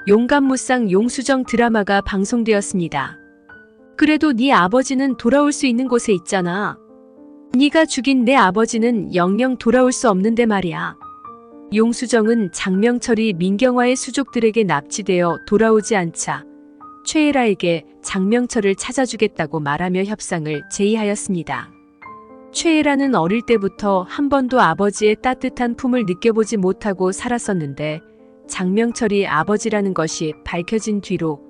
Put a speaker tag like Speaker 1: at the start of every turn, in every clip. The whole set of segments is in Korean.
Speaker 1: 용감무쌍 용수정 드라마가 방송되었습니다. 그래도 네 아버지는 돌아올 수 있는 곳에 있잖아. 네가 죽인 내 아버지는 영영 돌아올 수 없는데 말이야. 용수정은 장명철이 민경화의 수족들에게 납치되어 돌아오지 않자 최애라에게 장명철을 찾아주겠다고 말하며 협상을 제의하였습니다. 최애라는 어릴 때부터 한 번도 아버지의 따뜻한 품을 느껴보지 못하고 살았었는데 장명철이 아버지라는 것이 밝혀진 뒤로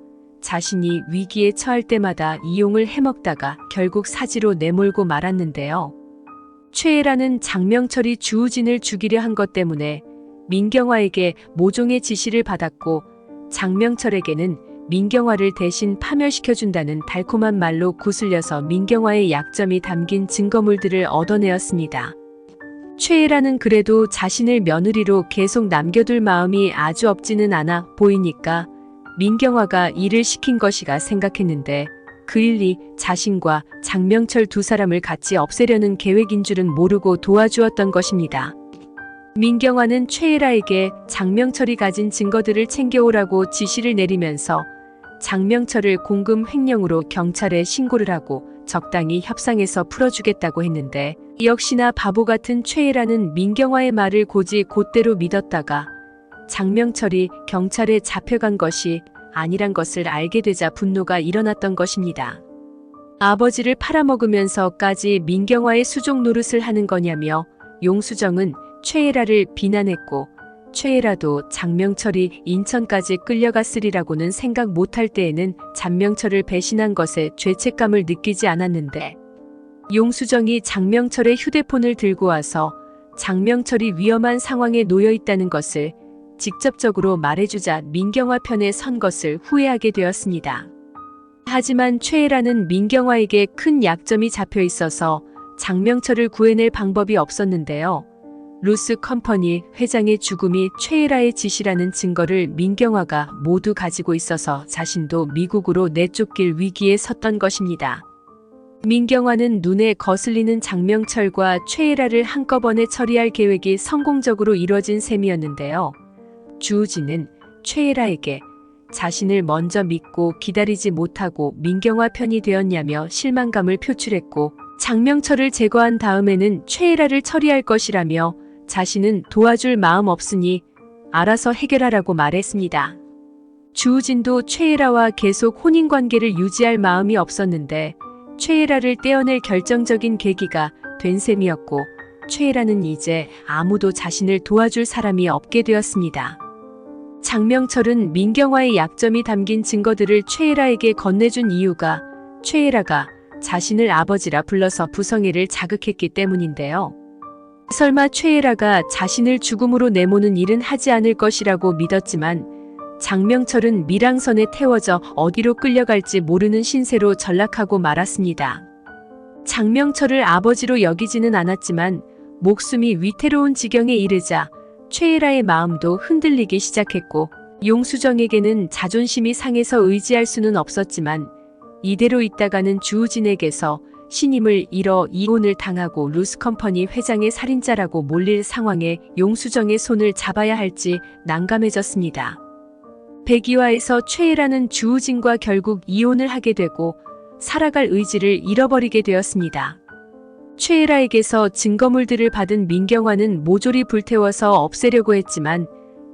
Speaker 1: 자신이 위기에 처할 때마다 이용을 해먹다가 결국 사지로 내몰고 말았는데요. 최애라는 장명철이 주우진을 죽이려 한 것 때문에 민경화에게 모종의 지시를 받았고 장명철에게는 민경화를 대신 파멸시켜준다는 달콤한 말로 구슬려서 민경화의 약점이 담긴 증거물들을 얻어내었습니다. 최애라는 그래도 자신을 며느리로 계속 남겨둘 마음이 아주 없지는 않아 보이니까 민경화가 일을 시킨 것이가 생각했는데 그 일이 자신과 장명철 두 사람을 같이 없애려는 계획인 줄은 모르고 도와주었던 것입니다. 민경화는 최애라에게 장명철이 가진 증거들을 챙겨오라고 지시를 내리면서 장명철을 공금 횡령으로 경찰에 신고를 하고 적당히 협상해서 풀어주겠다고 했는데 역시나 바보 같은 최애라는 민경화의 말을 고지 곧대로 믿었다가 장명철이 경찰에 잡혀간 것이 아니란 것을 알게 되자 분노가 일어났던 것입니다. 아버지를 팔아먹으면서까지 민경화의 수족 노릇을 하는 거냐며 용수정은 최애라를 비난했고 최애라도 장명철이 인천까지 끌려갔으리라고는 생각 못할 때에는 장명철을 배신한 것에 죄책감을 느끼지 않았는데 용수정이 장명철의 휴대폰을 들고 와서 장명철이 위험한 상황에 놓여 있다는 것을 직접적으로 말해주자 민경화 편에 선 것을 후회하게 되었습니다. 하지만 최애라는 민경화에게 큰 약점이 잡혀 있어서 장명철을 구해낼 방법이 없었는데요. 루스 컴퍼니 회장의 죽음이 최애라의 지시라는 증거를 민경화가 모두 가지고 있어서 자신도 미국으로 내쫓길 위기에 섰던 것입니다. 민경화는 눈에 거슬리는 장명철과 최애라를 한꺼번에 처리할 계획이 성공적으로 이뤄진 셈이었는데요. 주우진은 최애라에게 자신을 먼저 믿고 기다리지 못하고 민경화 편이 되었냐며 실망감을 표출했고 장명철을 제거한 다음에는 최애라를 처리할 것이라며 자신은 도와줄 마음 없으니 알아서 해결하라고 말했습니다. 주우진도 최애라와 계속 혼인관계를 유지할 마음이 없었는데 최애라를 떼어낼 결정적인 계기가 된 셈이었고 최애라는 이제 아무도 자신을 도와줄 사람이 없게 되었습니다. 장명철은 민경화의 약점이 담긴 증거들을 최애라에게 건네준 이유가 최애라가 자신을 아버지라 불러서 부성애를 자극했기 때문인데요. 설마 최애라가 자신을 죽음으로 내모는 일은 하지 않을 것이라고 믿었지만 장명철은 밀항선에 태워져 어디로 끌려갈지 모르는 신세로 전락하고 말았습니다. 장명철을 아버지로 여기지는 않았지만 목숨이 위태로운 지경에 이르자 최애라의 마음도 흔들리기 시작했고 용수정에게는 자존심이 상해서 의지할 수는 없었지만 이대로 있다가는 주우진에게서 신임을 잃어 이혼을 당하고 루스컴퍼니 회장의 살인자라고 몰릴 상황에 용수정의 손을 잡아야 할지 난감해졌습니다. 백이화에서 최애라는 주우진과 결국 이혼을 하게 되고 살아갈 의지를 잃어버리게 되었습니다. 최애라에게서 증거물들을 받은 민경화는 모조리 불태워서 없애려고 했지만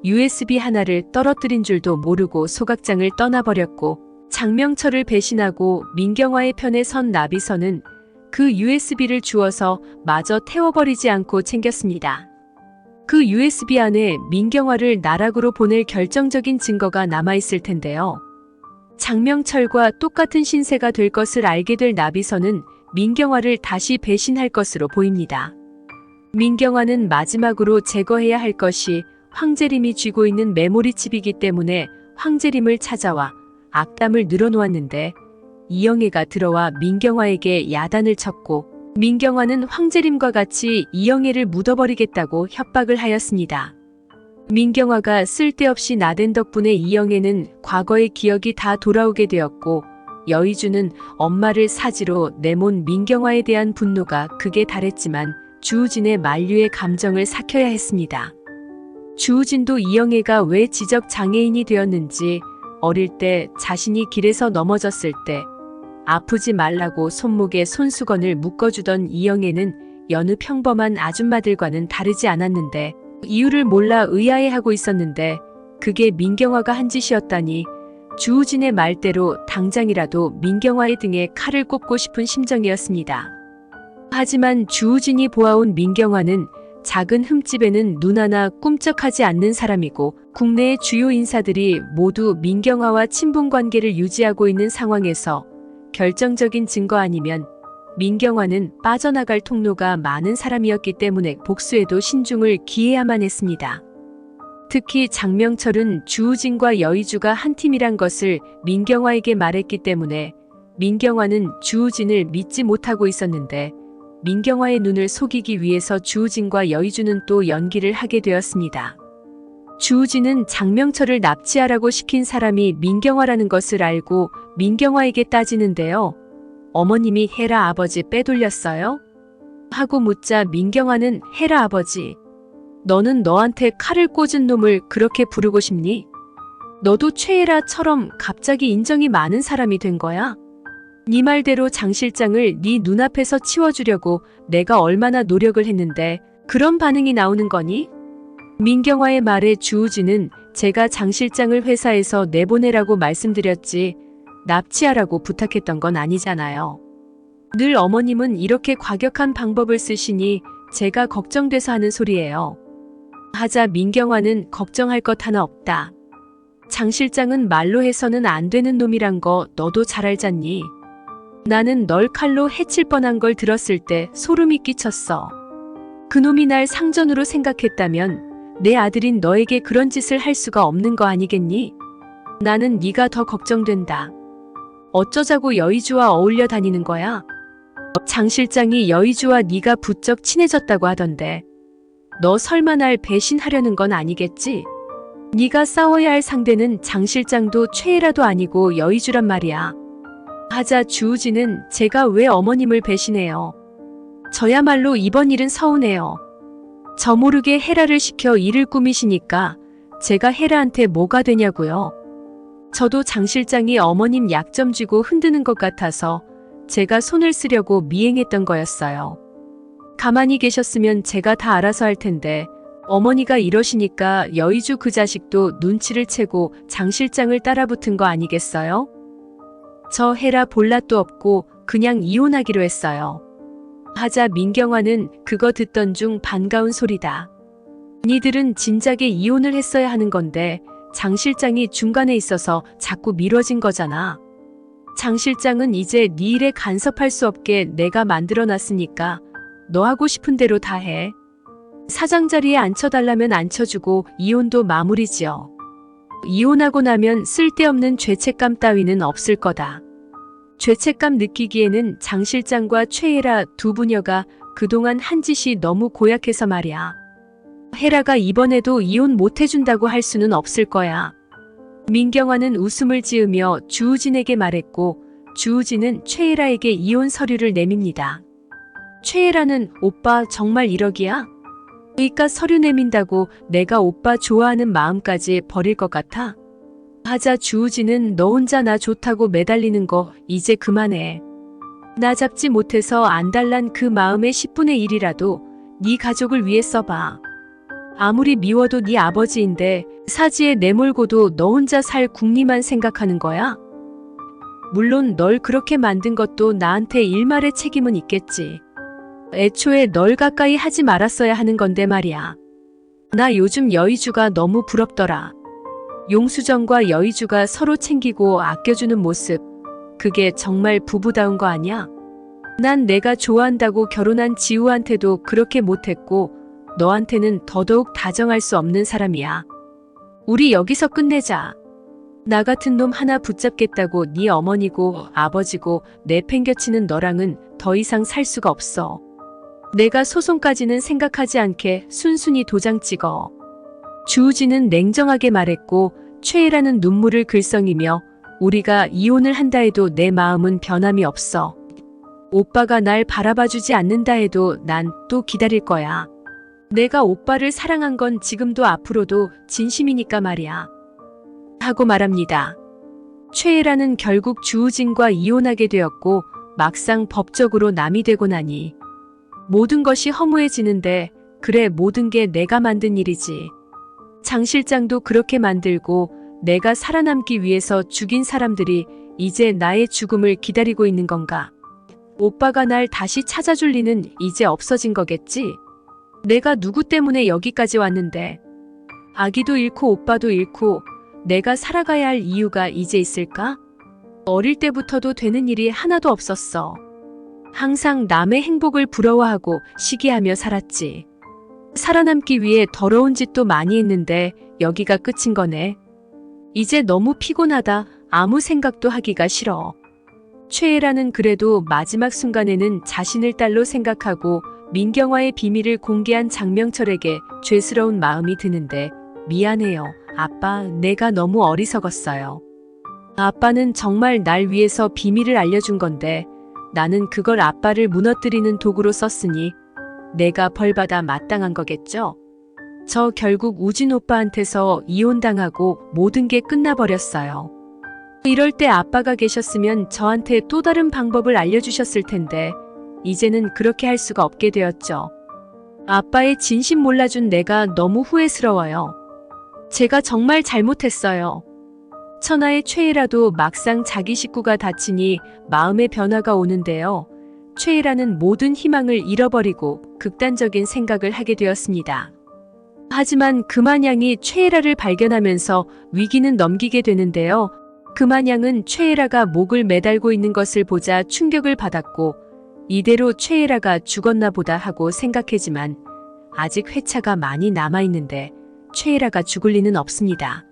Speaker 1: USB 하나를 떨어뜨린 줄도 모르고 소각장을 떠나버렸고 장명철을 배신하고 민경화의 편에 선 나비선은 그 USB를 주워서 마저 태워버리지 않고 챙겼습니다. 그 USB 안에 민경화를 나락으로 보낼 결정적인 증거가 남아있을 텐데요. 장명철과 똑같은 신세가 될 것을 알게 될 나비선은 민경화를 다시 배신할 것으로 보입니다. 민경화는 마지막으로 제거해야 할 것이 황재림이 쥐고 있는 메모리칩이기 때문에 황재림을 찾아와 악담을 늘어놓았는데 이영애가 들어와 민경화에게 야단을 쳤고 민경화는 황재림과 같이 이영애를 묻어버리겠다고 협박을 하였습니다. 민경화가 쓸데없이 나댄 덕분에 이영애는 과거의 기억이 다 돌아오게 되었고 여의주는 엄마를 사지로 내몬 민경화에 대한 분노가 극에 달했지만 주우진의 만류의 감정을 삭혀야 했습니다. 주우진도 이영애가 왜 지적 장애인이 되었는지 어릴 때 자신이 길에서 넘어졌을 때 아프지 말라고 손목에 손수건을 묶어주던 이영애는 여느 평범한 아줌마들과는 다르지 않았는데 이유를 몰라 의아해하고 있었는데 그게 민경화가 한 짓이었다니 주우진의 말대로 당장이라도 민경화의 등에 칼을 꼽고 싶은 심정이었습니다. 하지만 주우진이 보아온 민경화는 작은 흠집에는 눈 하나 꿈쩍하지 않는 사람이고 국내의 주요 인사들이 모두 민경화와 친분관계를 유지하고 있는 상황에서 결정적인 증거 아니면 민경화는 빠져나갈 통로가 많은 사람이었기 때문에 복수에도 신중을 기해야만 했습니다. 특히 장명철은 주우진과 여의주가 한 팀이란 것을 민경화에게 말했기 때문에 민경화는 주우진을 믿지 못하고 있었는데 민경화의 눈을 속이기 위해서 주우진과 여의주는 또 연기를 하게 되었습니다. 주우진은 장명철을 납치하라고 시킨 사람이 민경화라는 것을 알고 민경화에게 따지는데요. 어머님이 헤라 아버지 빼돌렸어요? 하고 묻자 민경화는 헤라 아버지, 너는 너한테 칼을 꽂은 놈을 그렇게 부르고 싶니? 너도 최애라처럼 갑자기 인정이 많은 사람이 된 거야? 네 말대로 장 실장을 네 눈앞에서 치워주려고 내가 얼마나 노력을 했는데 그런 반응이 나오는 거니? 민경화의 말에 주우진은 제가 장 실장을 회사에서 내보내라고 말씀드렸지 납치하라고 부탁했던 건 아니잖아요. 늘 어머님은 이렇게 과격한 방법을 쓰시니 제가 걱정돼서 하는 소리예요. 하자 민경화는 걱정할 것 하나 없다. 장 실장은 말로 해서는 안 되는 놈이란 거 너도 잘 알잖니. 나는 널 칼로 해칠 뻔한 걸 들었을 때 소름이 끼쳤어. 그놈이 날 상전으로 생각했다면 내 아들인 너에게 그런 짓을 할 수가 없는 거 아니겠니? 나는 네가 더 걱정된다. 어쩌자고 여의주와 어울려 다니는 거야? 장 실장이 여의주와 네가 부쩍 친해졌다고 하던데 너 설마 날 배신하려는 건 아니겠지? 네가 싸워야 할 상대는 장 실장도 최애라도 아니고 여의주란 말이야. 하자 주우진은 제가 왜 어머님을 배신해요? 저야말로 이번 일은 서운해요. 저 모르게 헤라를 시켜 일을 꾸미시니까 제가 헤라한테 뭐가 되냐고요. 저도 장 실장이 어머님 약점 쥐고 흔드는 것 같아서 제가 손을 쓰려고 미행했던 거였어요. 가만히 계셨으면 제가 다 알아서 할 텐데 어머니가 이러시니까 여의주 그 자식도 눈치를 채고 장 실장을 따라붙은 거 아니겠어요? 저 헤라 볼랏도 없고 그냥 이혼하기로 했어요. 하자 민경화는 그거 듣던 중 반가운 소리다. 니들은 진작에 이혼을 했어야 하는 건데 장 실장이 중간에 있어서 자꾸 미뤄진 거잖아. 장 실장은 이제 네 일에 간섭할 수 없게 내가 만들어놨으니까 너 하고 싶은 대로 다 해. 사장 자리에 앉혀달라면 앉혀주고 이혼도 마무리지어. 이혼하고 나면 쓸데없는 죄책감 따위는 없을 거다. 죄책감 느끼기에는 장 실장과 최애라 두 부녀가 그동안 한 짓이 너무 고약해서 말이야. 헤라가 이번에도 이혼 못 해준다고 할 수는 없을 거야. 민경화는 웃음을 지으며 주우진에게 말했고 주우진은 최애라에게 이혼 서류를 내밉니다. 최애라는 오빠 정말 1억이야? 그러니까 서류 내민다고 내가 오빠 좋아하는 마음까지 버릴 것 같아? 하자 주우진은 너 혼자 나 좋다고 매달리는 거 이제 그만해. 나 잡지 못해서 안달난 그 마음의 10분의 1이라도 네 가족을 위해 써봐. 아무리 미워도 네 아버지인데 사지에 내몰고도 너 혼자 살 궁리만 생각하는 거야? 물론 널 그렇게 만든 것도 나한테 일말의 책임은 있겠지. 애초에 널 가까이 하지 말았어야 하는 건데 말이야. 나 요즘 여의주가 너무 부럽더라. 용수정과 여의주가 서로 챙기고 아껴주는 모습. 그게 정말 부부다운 거 아니야? 난 내가 좋아한다고 결혼한 지우한테도 그렇게 못했고 너한테는 더더욱 다정할 수 없는 사람이야. 우리 여기서 끝내자. 나 같은 놈 하나 붙잡겠다고 네 어머니고 아버지고 내팽겨치는 너랑은 더 이상 살 수가 없어. 내가 소송까지는 생각하지 않게 순순히 도장 찍어. 주우진은 냉정하게 말했고 최애라는 눈물을 글썽이며 우리가 이혼을 한다 해도 내 마음은 변함이 없어. 오빠가 날 바라봐주지 않는다 해도 난 또 기다릴 거야. 내가 오빠를 사랑한 건 지금도 앞으로도 진심이니까 말이야. 하고 말합니다. 최애라는 결국 주우진과 이혼하게 되었고 막상 법적으로 남이 되고 나니 모든 것이 허무해지는데 그래 모든 게 내가 만든 일이지. 장 실장도 그렇게 만들고 내가 살아남기 위해서 죽인 사람들이 이제 나의 죽음을 기다리고 있는 건가? 오빠가 날 다시 찾아줄 리는 이제 없어진 거겠지? 내가 누구 때문에 여기까지 왔는데 아기도 잃고 오빠도 잃고 내가 살아가야 할 이유가 이제 있을까? 어릴 때부터도 되는 일이 하나도 없었어. 항상 남의 행복을 부러워하고 시기하며 살았지. 살아남기 위해 더러운 짓도 많이 했는데 여기가 끝인 거네. 이제 너무 피곤하다. 아무 생각도 하기가 싫어. 최애라는 그래도 마지막 순간에는 자신을 딸로 생각하고 민경화의 비밀을 공개한 장명철에게 죄스러운 마음이 드는데 미안해요. 아빠, 내가 너무 어리석었어요. 아빠는 정말 날 위해서 비밀을 알려준 건데 나는 그걸 아빠를 무너뜨리는 도구로 썼으니 내가 벌받아 마땅한 거겠죠? 저 결국 우진 오빠한테서 이혼당하고 모든 게 끝나버렸어요. 이럴 때 아빠가 계셨으면 저한테 또 다른 방법을 알려주셨을 텐데 이제는 그렇게 할 수가 없게 되었죠. 아빠의 진심 몰라준 내가 너무 후회스러워요. 제가 정말 잘못했어요. 천하의 최애라도 막상 자기 식구가 다치니 마음의 변화가 오는데요. 최애라는 모든 희망을 잃어버리고 극단적인 생각을 하게 되었습니다. 하지만 금한양이 최애라를 발견하면서 위기는 넘기게 되는데요. 금한양은 최애라가 목을 매달고 있는 것을 보자 충격을 받았고 이대로 최애라가 죽었나 보다 하고 생각했지만 아직 회차가 많이 남아있는데 최애라가 죽을 리는 없습니다.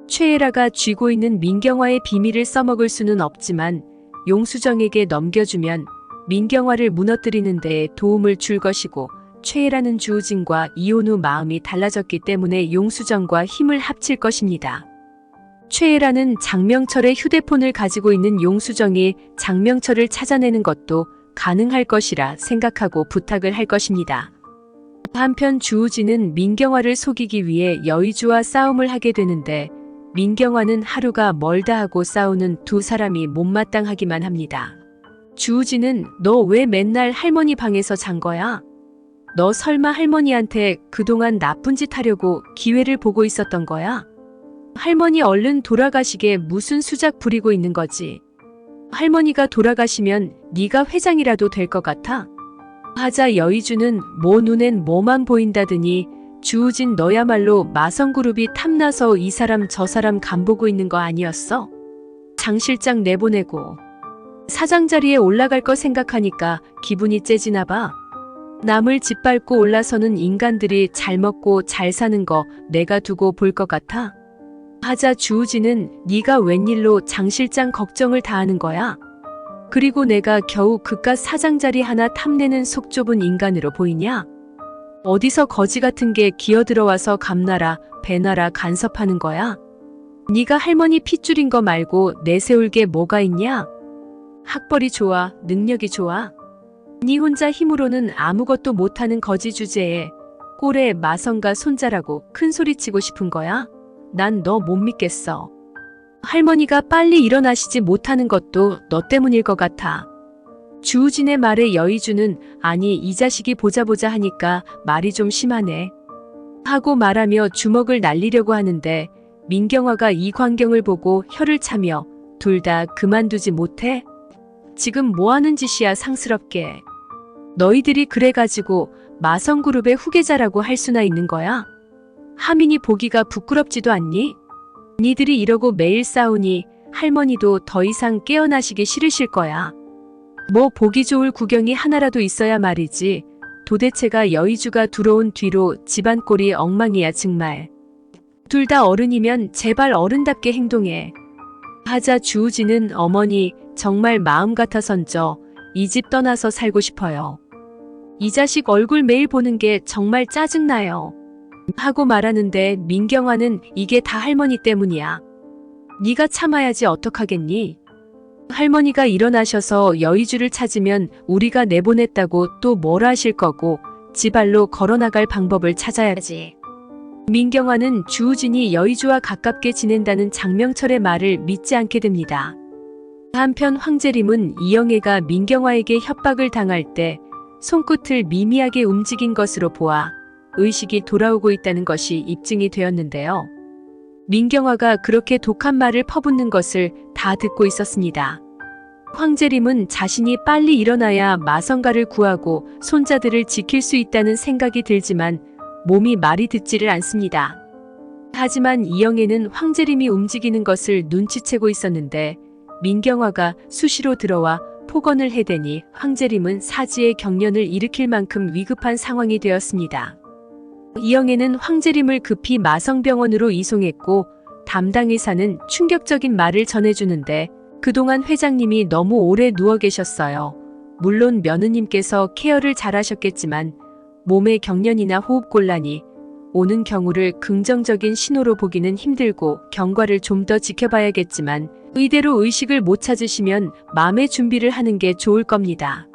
Speaker 1: 최애라가 쥐고 있는 민경화의 비밀을 써먹을 수는 없지만 용수정에게 넘겨주면 민경화를 무너뜨리는 데에 도움을 줄 것이고 최애라는 주우진과 이혼 후 마음이 달라졌기 때문에 용수정과 힘을 합칠 것입니다. 최애라는 장명철의 휴대폰을 가지고 있는 용수정이 장명철을 찾아내는 것도 가능할 것이라 생각하고 부탁을 할 것입니다. 한편 주우진은 민경화를 속이기 위해 여의주와 싸움을 하게 되는데 민경화는 하루가 멀다 하고 싸우는 두 사람이 못마땅하기만 합니다. 주우진은 너 왜 맨날 할머니 방에서 잔 거야? 너 설마 할머니한테 그동안 나쁜 짓 하려고 기회를 보고 있었던 거야? 할머니 얼른 돌아가시게 무슨 수작 부리고 있는 거지? 할머니가 돌아가시면 네가 회장이라도 될 것 같아? 하자 여의주는 뭐 눈엔 뭐만 보인다더니 주우진 너야말로 마성그룹이 탐나서 이 사람 저 사람 간보고 있는 거 아니었어? 장 실장 내보내고 사장 자리에 올라갈 거 생각하니까 기분이 째지나 봐. 남을 짓밟고 올라서는 인간들이 잘 먹고 잘 사는 거 내가 두고 볼 것 같아? 하자 주우진은 네가 웬일로 장 실장 걱정을 다 하는 거야? 그리고 내가 겨우 그깟 사장 자리 하나 탐내는 속 좁은 인간으로 보이냐? 어디서 거지 같은 게 기어들어와서 감나라 배나라 간섭하는 거야? 네가 할머니 핏줄인 거 말고 내세울 게 뭐가 있냐? 학벌이 좋아, 능력이 좋아. 네 혼자 힘으로는 아무것도 못하는 거지 주제에 꼴에 마성과 손자라고 큰 소리치고 싶은 거야? 난 너 못 믿겠어. 할머니가 빨리 일어나시지 못하는 것도 너 때문일 것 같아. 주우진의 말에 여의주는 아니 이 자식이 보자 하니까 말이 좀 심하네. 하고 말하며 주먹을 날리려고 하는데 민경화가 이 광경을 보고 혀를 차며 둘 다 그만두지 못해? 지금 뭐하는 짓이야 상스럽게. 너희들이 그래가지고 마성그룹의 후계자라고 할 수나 있는 거야? 하민이 보기가 부끄럽지도 않니? 니들이 이러고 매일 싸우니 할머니도 더 이상 깨어나시기 싫으실 거야. 뭐 보기 좋을 구경이 하나라도 있어야 말이지. 도대체가 여의주가 들어온 뒤로 집안 꼴이 엉망이야 정말. 둘 다 어른이면 제발 어른답게 행동해. 하자 주우진은 어머니 정말 마음 같아선저 이 집 떠나서 살고 싶어요. 이 자식 얼굴 매일 보는 게 정말 짜증나요. 하고 말하는데 민경화는 이게 다 할머니 때문이야. 네가 참아야지 어떡하겠니? 할머니가 일어나셔서 여의주를 찾으면 우리가 내보냈다고 또 뭐라 하실 거고 지발로 걸어나갈 방법을 찾아야지. 민경화는 주우진이 여의주와 가깝게 지낸다는 장명철의 말을 믿지 않게 됩니다. 한편 황재림은 이영애가 민경화에게 협박을 당할 때 손끝을 미미하게 움직인 것으로 보아 의식이 돌아오고 있다는 것이 입증이 되었는데요. 민경화가 그렇게 독한 말을 퍼붓는 것을 다 듣고 있었습니다. 황재림은 자신이 빨리 일어나야 마성가를 구하고 손자들을 지킬 수 있다는 생각이 들지만 몸이 말이 듣지를 않습니다. 하지만 이영애는 황재림이 움직이는 것을 눈치채고 있었는데 민경화가 수시로 들어와 폭언을 해대니 황재림은 사지의 경련을 일으킬 만큼 위급한 상황이 되었습니다. 이영애는 황재림을 급히 마성병원으로 이송했고 담당 의사는 충격적인 말을 전해주는데 그동안 회장님이 너무 오래 누워 계셨어요. 물론 며느님께서 케어를 잘하셨겠지만 몸의 경련이나 호흡곤란이 오는 경우를 긍정적인 신호로 보기는 힘들고 경과를 좀 더 지켜봐야겠지만 의대로 의식을 못 찾으시면 마음의 준비를 하는 게 좋을 겁니다.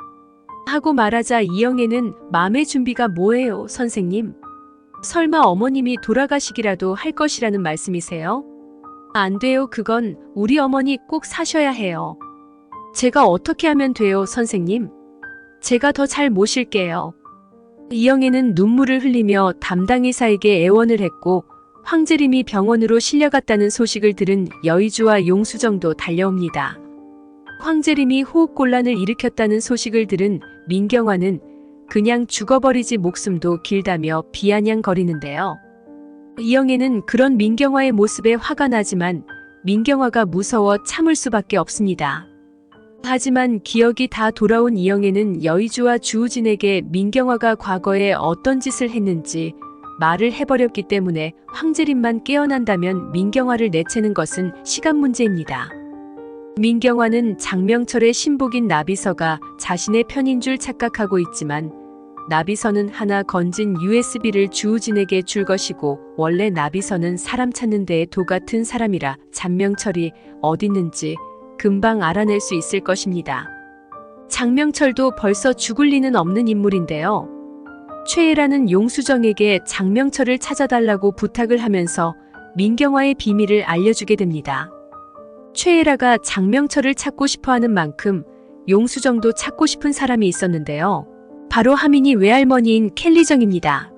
Speaker 1: 하고 말하자 이영애는 마음의 준비가 뭐예요, 선생님? 설마 어머님이 돌아가시기라도 할 것이라는 말씀이세요? 안 돼요. 그건 우리 어머니 꼭 사셔야 해요. 제가 어떻게 하면 돼요, 선생님? 제가 더 잘 모실게요. 이영애는 눈물을 흘리며 담당 의사에게 애원을 했고 황재림이 병원으로 실려갔다는 소식을 들은 여의주와 용수정도 달려옵니다. 황재림이 호흡곤란을 일으켰다는 소식을 들은 민경화는 그냥 죽어버리지 목숨도 길다며 비아냥거리는데요. 이영애는 그런 민경화의 모습에 화가 나지만 민경화가 무서워 참을 수밖에 없습니다. 하지만 기억이 다 돌아온 이영애는 여의주와 주우진에게 민경화가 과거에 어떤 짓을 했는지 말을 해버렸기 때문에 황재림만 깨어난다면 민경화를 내채는 것은 시간 문제입니다. 민경화는 장명철의 신복인 나비서가 자신의 편인 줄 착각하고 있지만 나비서는 하나 건진 USB를 주우진에게 줄 것이고 원래 나비서는 사람 찾는 데에 도 같은 사람이라 장명철이 어딨는지 금방 알아낼 수 있을 것입니다. 장명철도 벌써 죽을 리는 없는 인물인데요. 최애라는 용수정에게 장명철을 찾아달라고 부탁을 하면서 민경화의 비밀을 알려주게 됩니다. 최애라가 장명철을 찾고 싶어하는 만큼 용수정도 찾고 싶은 사람이 있었는데요. 바로 하민이 외할머니인 켈리정입니다.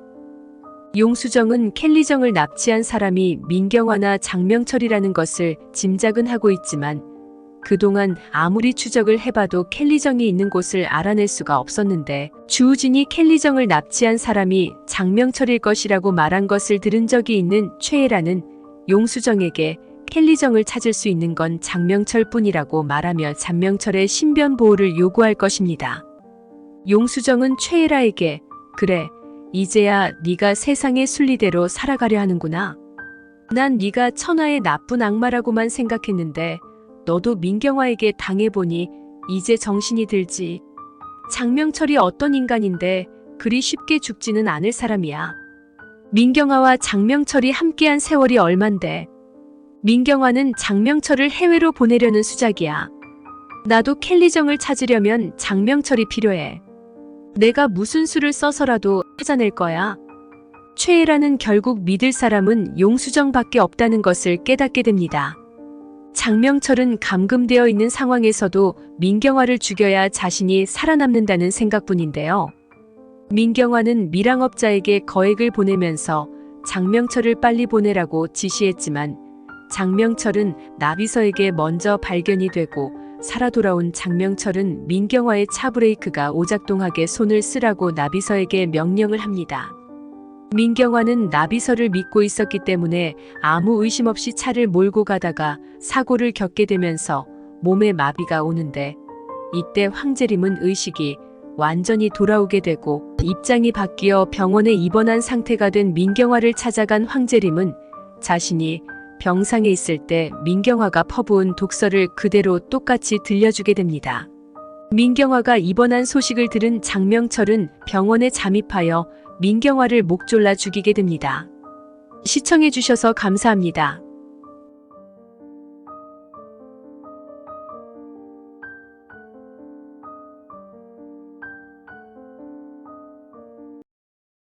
Speaker 1: 용수정은 켈리정을 납치한 사람이 민경화나 장명철이라는 것을 짐작은 하고 있지만 그동안 아무리 추적을 해봐도 켈리정이 있는 곳을 알아낼 수가 없었는데 주우진이 켈리정을 납치한 사람이 장명철일 것이라고 말한 것을 들은 적이 있는 최애라는 용수정에게 켈리정을 찾을 수 있는 건 장명철뿐이라고 말하며 장명철의 신변 보호를 요구할 것입니다. 용수정은 최애라에게 그래, 이제야 네가 세상의 순리대로 살아가려 하는구나. 난 네가 천하의 나쁜 악마라고만 생각했는데 너도 민경화에게 당해보니 이제 정신이 들지. 장명철이 어떤 인간인데 그리 쉽게 죽지는 않을 사람이야. 민경화와 장명철이 함께한 세월이 얼만데. 민경화는 장명철을 해외로 보내려는 수작이야. 나도 켈리정을 찾으려면 장명철이 필요해. 내가 무슨 수를 써서라도 찾아낼 거야. 최애라는 결국 믿을 사람은 용수정밖에 없다는 것을 깨닫게 됩니다. 장명철은 감금되어 있는 상황에서도 민경화를 죽여야 자신이 살아남는다는 생각뿐인데요. 민경화는 밀항업자에게 거액을 보내면서 장명철을 빨리 보내라고 지시했지만 장명철은 나비서에게 먼저 발견이 되고 살아 돌아온 장명철은 민경화의 차 브레이크가 오작동하게 손을 쓰라고 나비서에게 명령을 합니다. 민경화는 나비서를 믿고 있었기 때문에 아무 의심 없이 차를 몰고 가다가 사고를 겪게 되면서 몸에 마비가 오는데 이때 황재림은 의식이 완전히 돌아오게 되고 입장이 바뀌어 병원에 입원한 상태가 된 민경화를 찾아간 황재림은 자신이 병상에 있을 때 민경화가 퍼부은 독서를 그대로 똑같이 들려주게 됩니다. 민경화가 입원한 소식을 들은 장명철은 병원에 잠입하여 민경화를 목 졸라 죽이게 됩니다. 시청해주셔서 감사합니다.